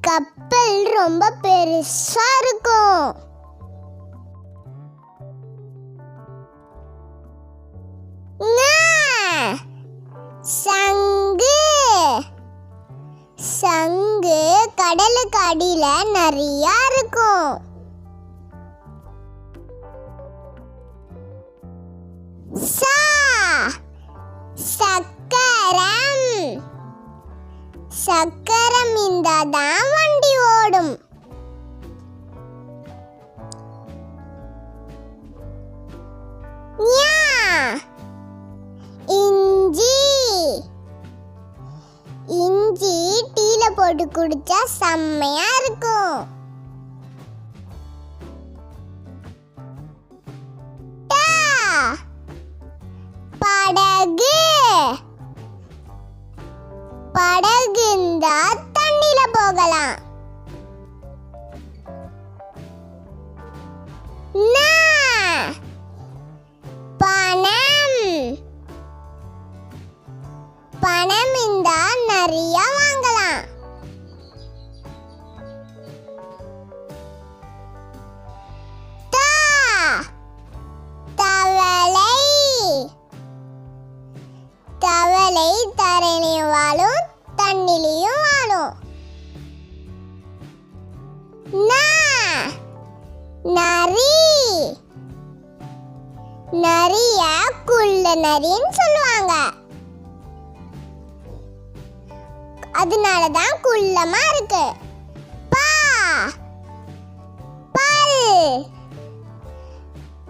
கப்பல் ரொம்ப பெருசா இருக்கும். சங்கு சங்கு கடலுக்கு அடியில நிறைய இருக்கும். சக்கரம் சக்கரம் இருந்தாதான் வண்டி ஓடும். இஞ்சி இஞ்சி டீல போட்டு குடிச்சா செம்மையா இருக்கும். படகு படகு இருந்தா தண்ணில போகலாம். பணம் பணம் இருந்தா நிறைய வாங்கலாம். தவளை தவளை தரையிலையும் வாழும் தண்ணிலையும் வாழும். நரி நரிய குள்ள நரின்னு சொல்லுவாங்க. அதனாலதான் குள்ளமா இருக்கு.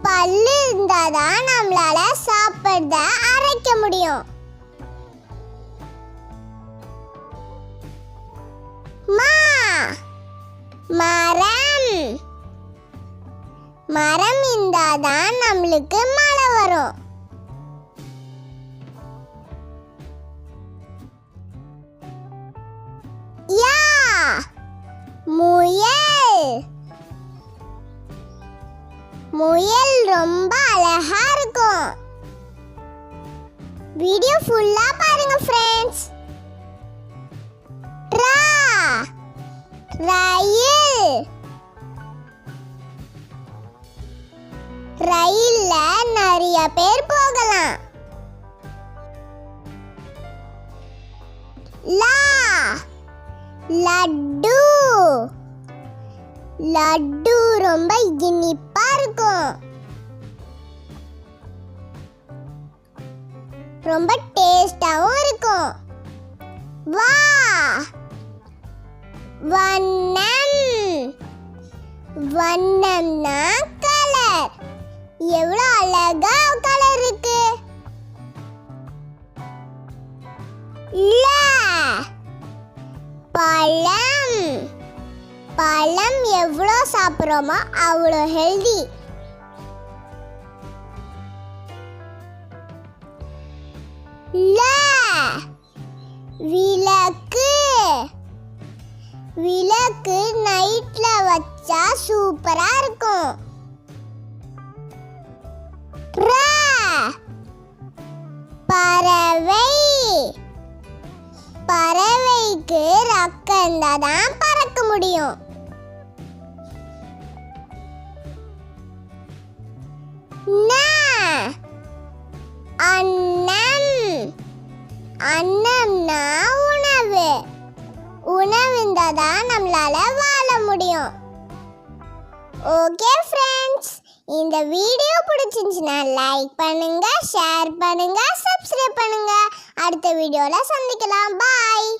பல்லு இருந்தாதான் நம்மளால சாப்பிட அரைக்க முடியும். மரம் மரம் இருந்தாதான் நம்மளுக்கு மழை வரும். முயல் முயல் ரொம்ப அழகா இருக்கும். வீடியோ ஃபுல்லா பாருங்க ஃப்ரெண்ட்ஸ். ரயில் ரயில்ல நிறைய பேர் போகலாம். லட்டு லட்டு ரொம்ப இனிப்பா இருக்கும். ரொம்ப டேஸ்டாவும் இருக்கும். வண்ணம் வண்ணம்னா கலர். எவ்வளவு அழகா கலர் இருக்கு. பழம் பழம் எவ்வளோ சாப்பிட்றோமோ அவ்வளோ ஹெல்தி. விளக்கு விளக்கு நைட்ல வச்சா சூப்பரா இருக்கும். பறவை பறவைக்கு ரெக்கை இருந்தாதான் பறக்க முடியும். அன்னம் அன்னம்னா உணவு. உணவு இருந்தாதான் நம்மளால வாழ முடியும். ஓகே ஃப்ரெண்ட்ஸ், இந்த வீடியோ பிடிச்சிருந்துச்சுன்னா லைக் பண்ணுங்க, ஷேர் பண்ணுங்க, சப்ஸ்கிரைப் பண்ணுங்க. அடுத்த வீடியோல சந்திக்கலாம். பாய்.